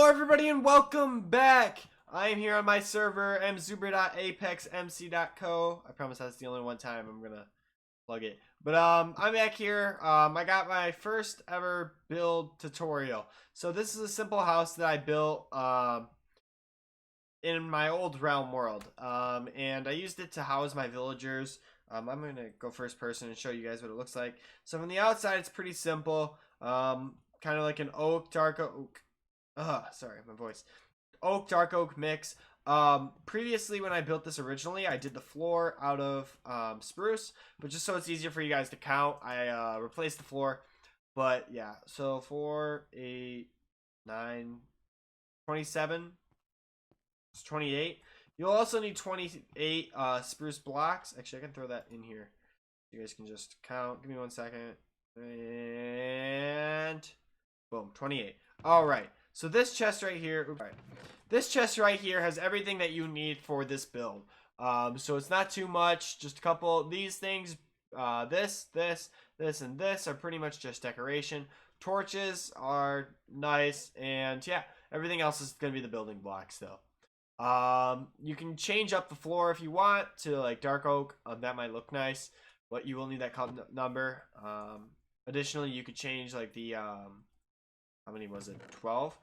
Hello everybody and welcome back! I am here on my server, mzuber.apexmc.co. I promise that's the only one time I'm gonna plug it. But I'm back here. I got my first ever build tutorial. So this is a simple house that I built in my old realm world. And I used it to house my villagers. I'm gonna go first person and show you guys what it looks like. So from the outside it's pretty simple. Kind of like an oak, dark oak. Sorry, my voice. Oak, dark oak mix. Previously when I built this originally, I did the floor out of spruce, but just so it's easier for you guys to count, I replaced the floor. But yeah, so 4, 8, 9, 27, it's 28. You'll also need 28 spruce blocks. Actually, I can throw that in here. You guys can just count. Give me 1 second. And boom, 28. All right. So this chest right here, this chest right here has everything that you need for this build. So it's not too much, just a couple. These things, this, and this are pretty much just decoration. Torches are nice, and yeah, everything else is gonna be the building blocks though. You can change up the floor if you want to like dark oak. That might look nice, but you will need that number. Additionally, you could change like the how many was it? 12.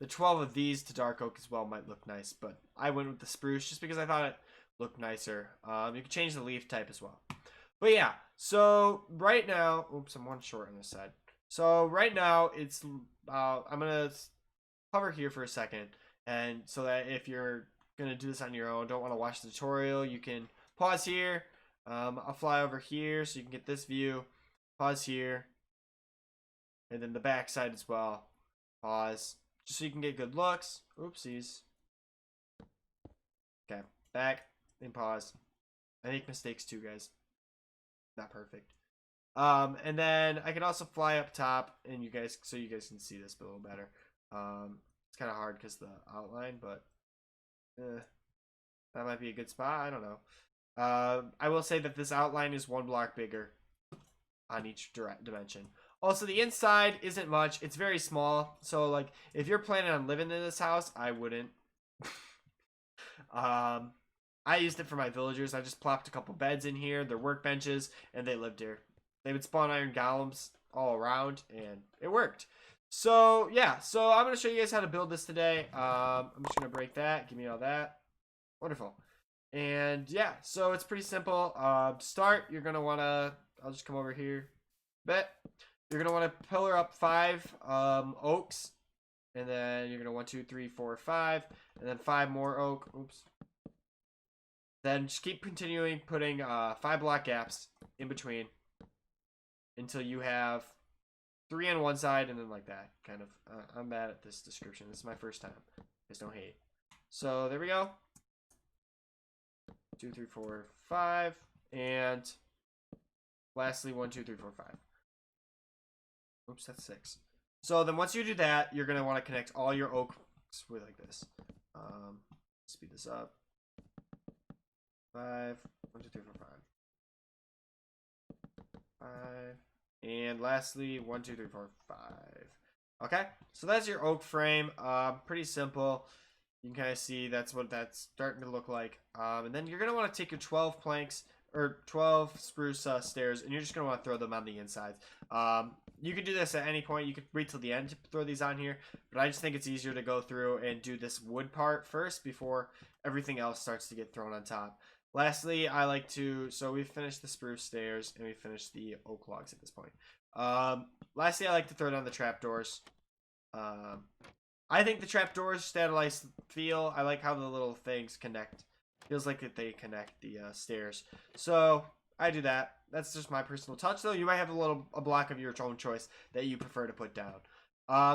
The 12 of these to dark oak as well might look nice, but I went with the spruce just because I thought it looked nicer. You can change the leaf type as well. But yeah, so right now, oops, I'm one short on this side. So right now it's I'm gonna hover here for a second, and so that if you're gonna do this on your own, don't want to watch the tutorial, you can pause here. I'll fly over here so you can get this view. Pause here, and then the back side as well. Pause, just so you can get good looks. Oopsies. Okay, back, and pause. I make mistakes too, guys. Not perfect. And then I can also fly up top, and so you guys can see this a little better. It's kind of hard because the outline, but that might be a good spot. I don't know. I will say that this outline is 1 block bigger on each dimension. Also, the inside isn't much. It's very small. So, like, if you're planning on living in this house, I wouldn't. I used it for my villagers. I just plopped a couple beds in here. They're workbenches, and they lived here. They would spawn iron golems all around, and it worked. So, yeah. So, I'm going to show you guys how to build this today. I'm just going to break that. Give me all that. Wonderful. And, yeah. So, it's pretty simple. To start, you're going to want to... I'll just come over here. You're going to want to pillar up 5 oaks. And then you're going to 1, 2, 3, 4, 5. And then 5 more oak. Oops. Then just keep continuing putting 5 block gaps in between. Until you have 3 on one side and then like that. Kind of. I'm bad at this description. This is my first time. Just don't hate. So there we go. 2, 3, 4, 5. And lastly, 1, 2, 3, 4, 5. Oops, that's 6. So then once you do that, you're going to want to connect all your oaks with like this. Speed this up. 5. 1, 2, 3, 4, 5. 5. And lastly, 1, 2, 3, 4, 5. Okay, so that's your oak frame. Pretty simple. You can kind of see that's what that's starting to look like. And then you're going to want to take your 12 planks or 12 spruce stairs, and you're just going to want to throw them on the insides. You can do this at any point. You could wait till the end to throw these on here, but I just think it's easier to go through and do this wood part first before everything else starts to get thrown on top. Lastly, I like to, so we've finished the spruce stairs and we finished the oak logs at this point. Lastly, I like to throw down the trapdoors. I think the trapdoors just add a nice feel. I like how the little things connect. Feels like that they connect the stairs. So I do that. That's just my personal touch, though. You might have a block of your own choice that you prefer to put down.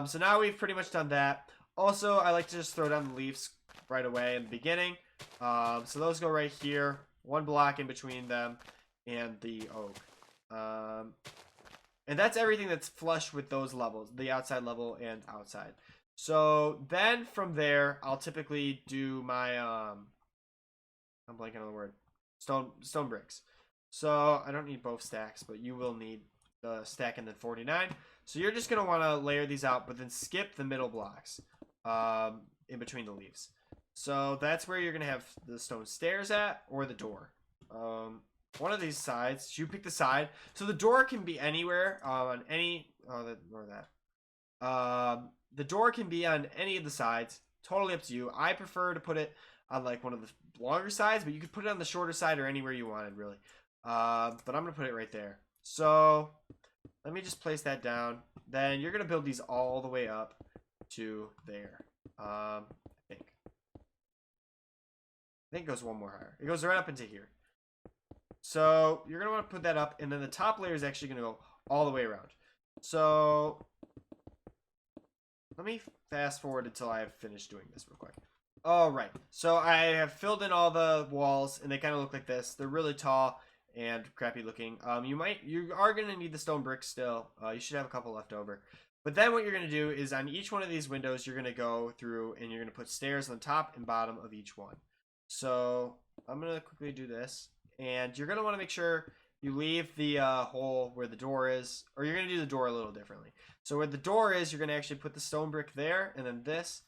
So now we've pretty much done that. Also, I like to just throw down the leaves right away in the beginning. So those go right here. 1 block in between them and the oak. And that's everything that's flush with those levels, the outside level and outside. So then from there, I'll typically do my I'm blanking on the word. Stone bricks. So I don't need both stacks, but you will need the stack and then 49. So you're just going to want to layer these out, but then skip the middle blocks. in between the leaves. So that's where you're going to have the stone stairs at, or the door. One of these sides. You pick the side. So the door can be anywhere on any... Oh, ignore that. The door can be on any of the sides. Totally up to you. I prefer to put it on like one of the longer sides, but you could put it on the shorter side or anywhere you wanted, really. But I'm going to put it right there. So let me just place that down. Then you're going to build these all the way up to there. I think it goes one more higher. It goes right up into here. So you're going to want to put that up, and then the top layer is actually going to go all the way around. So let me fast forward until I have finished doing this real quick. All right. So I have filled in all the walls, and they kind of look like this. They're really tall and crappy looking. You are going to need the stone bricks still. You should have a couple left over. But then what you're going to do is on each one of these windows, you're going to go through and you're going to put stairs on the top and bottom of each one. So I'm going to quickly do this. And you're going to want to make sure you leave the hole where the door is. Or you're going to do the door a little differently. So where the door is, you're going to actually put the stone brick there. And then this.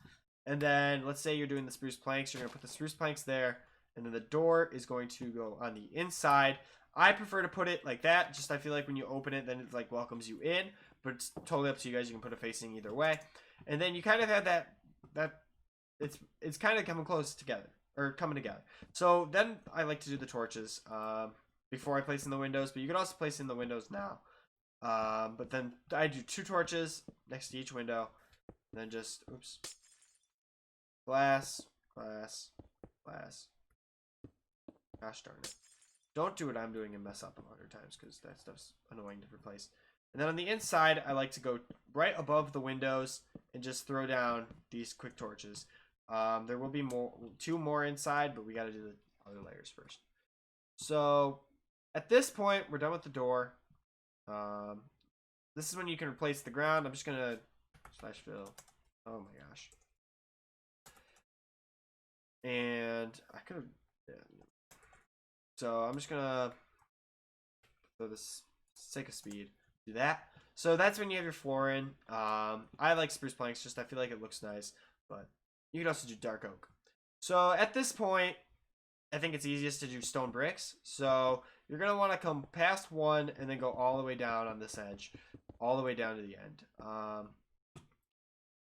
And then let's say you're doing the spruce planks. You're going to put the spruce planks there. And then the door is going to go on the inside. I prefer to put it like that. Just I feel like when you open it, then it like welcomes you in. But it's totally up to you guys. You can put it facing either way. And then you kind of have that it's kind of coming close together. Or coming together. So then I like to do the torches before I place in the windows. But you can also place in the windows now. But then I do 2 torches next to each window. And then just, oops. Glass, glass, glass. Gosh darn it. Don't do what I'm doing and mess up 100 times because that stuff's annoying to replace. And then on the inside, I like to go right above the windows and just throw down these quick torches. There will be 2 more inside, but we got to do the other layers first. So at this point, we're done with the door. This is when you can replace the ground. I'm just going to slash fill. Oh my gosh. And I could have... Yeah. So I'm just going to, for the sake of speed, do that. So that's when you have your floor in. I like spruce planks, just I feel like it looks nice, but you can also do dark oak. So at this point, I think it's easiest to do stone bricks. So you're going to want to come past one and then go all the way down on this edge, all the way down to the end.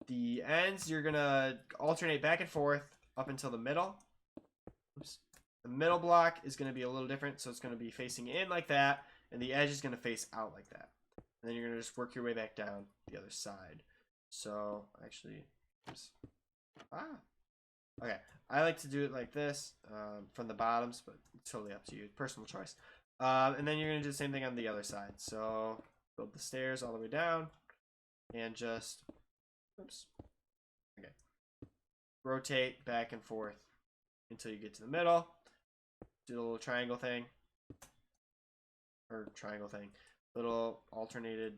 The ends, you're going to alternate back and forth up until the middle. Oops. The middle block is going to be a little different, so it's going to be facing in like that, and the edge is going to face out like that. And then you're going to just work your way back down the other side. So, actually, oops. Okay, I like to do it like this from the bottoms, but it's totally up to you. Personal choice. And then you're going to do the same thing on the other side. So, build the stairs all the way down, and just, oops. Okay. Rotate back and forth until you get to the middle. Do the little triangle thing. Or triangle thing. Little alternated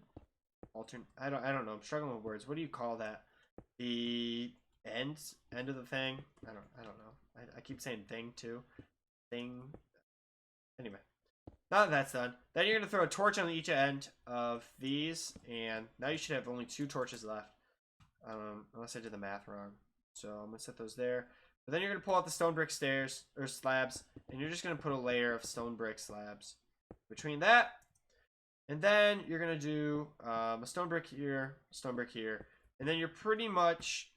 I don't know. I'm struggling with words. What do you call that? The end of the thing? I don't know. I keep saying thing too. Thing. Anyway. Now that that's done, then you're gonna throw a torch on each end of these, and now you should have only 2 torches left. Unless I did the math wrong. So I'm gonna set those there. But then you're going to pull out the stone brick stairs, or slabs, and you're just going to put a layer of stone brick slabs between that. And then you're going to do a stone brick here, and then you're pretty much...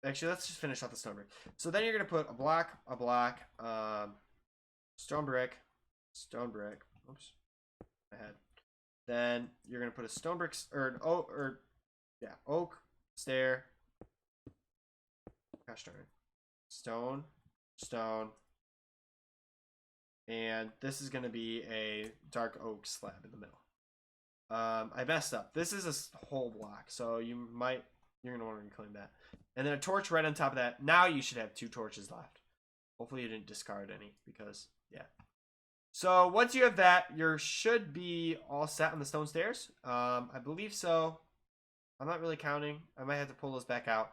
Actually, let's just finish off the stone brick. So then you're going to put a block, stone brick, oops, my head. Then you're going to put a stone brick, oak, stair, gosh darn it. Stone, and this is going to be a dark oak slab in the middle. I messed up. This is a whole block, so you're going to want to reclaim that. And then a torch right on top of that. Now you should have 2 torches left. Hopefully you didn't discard any, because, yeah. So once you have that, you should be all set on the stone stairs. I believe so. I'm not really counting. I might have to pull those back out,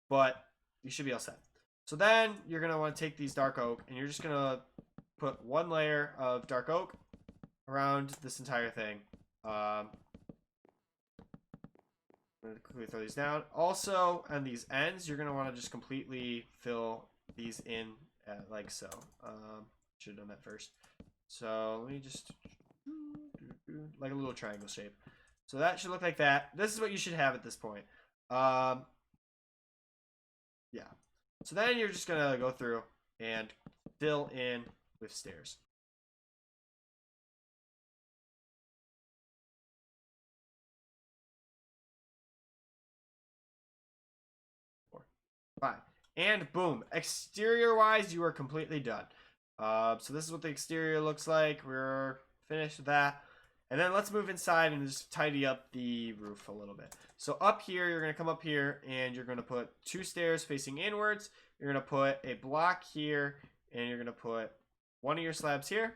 but you should be all set. So then you're going to want to take these dark oak, and you're just going to put 1 layer of dark oak around this entire thing. I'm going to quickly throw these down. Also, on these ends, you're going to want to just completely fill these in like so. Should have done that first. So let me just like a little triangle shape. So that should look like that. This is what you should have at this point. Yeah. So then you're just gonna go through and fill in with stairs. Four, 5, and boom! Exterior wise, you are completely done. So this is what the exterior looks like. We're finished with that. And then let's move inside and just tidy up the roof a little bit. So up here, you're going to come up here and you're going to put 2 stairs facing inwards. You're going to put a block here and you're going to put one of your slabs here.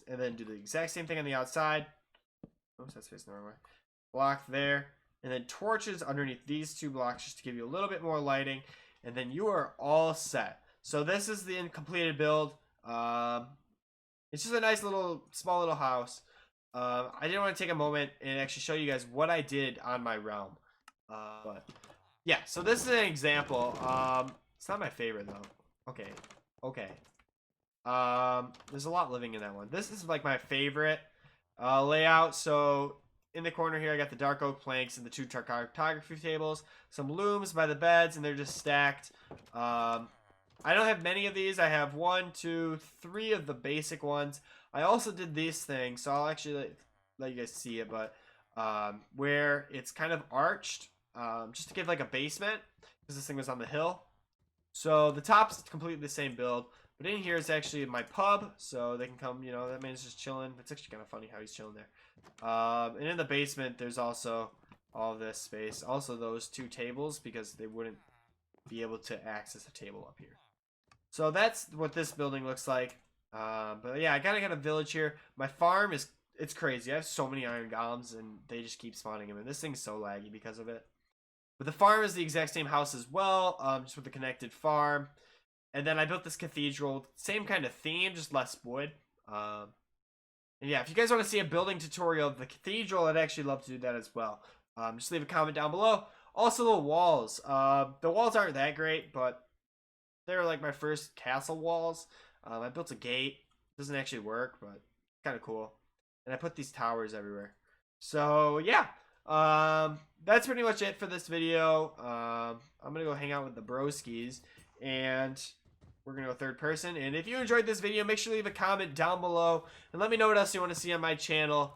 And then do the exact same thing on the outside. Oops, that's facing the wrong way. Block there. And then torches underneath these 2 blocks just to give you a little bit more lighting. And then you are all set. So this is the completed build. It's just a nice little, small little house. I didn't want to take a moment and actually show you guys what I did on my realm. But yeah, so this is an example. It's not my favorite though. Okay. There's a lot living in that one. This is like my favorite layout. So in the corner here, I got the dark oak planks and the 2 cartography tables, some looms by the beds, and they're just stacked. I don't have many of these. I have 1, 2, 3 of the basic ones. I also did these things, so I'll actually let you guys see it, but where it's kind of arched, just to give like a basement, because this thing was on the hill. So the top's completely the same build, but in here is actually my pub, so they can come, you know, that man's just chilling. It's actually kind of funny how he's chilling there. And in the basement, there's also all this space. Also those 2 tables, because they wouldn't be able to access a table up here. So that's what this building looks like. But yeah, I kind of got a village here. My farm it's crazy. I have so many iron golems and they just keep spawning them. And this thing's so laggy because of it. But the farm is the exact same house as well, just with a connected farm. And then I built this cathedral, same kind of theme, just less wood. And yeah, if you guys want to see a building tutorial of the cathedral, I'd actually love to do that as well. Just leave a comment down below. Also the walls. The walls aren't that great, but they're like my first castle walls. I built a gate. Doesn't actually work, but kind of cool. And I put these towers everywhere. So yeah, that's pretty much it for this video. I'm gonna go hang out with the broskies, and we're gonna go 3rd person. And if you enjoyed this video, make sure to leave a comment down below and let me know what else you want to see on my channel.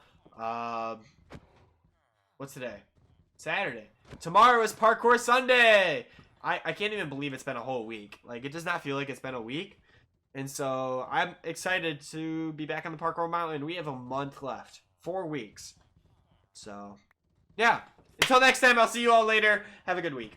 What's today? Saturday. Tomorrow is Parkour Sunday. I can't even believe it's been a whole week. Like, it does not feel like it's been a week. And so I'm excited to be back on the Parkour Mountain. We have a month left. 4 weeks. So, yeah. Until next time, I'll see you all later. Have a good week.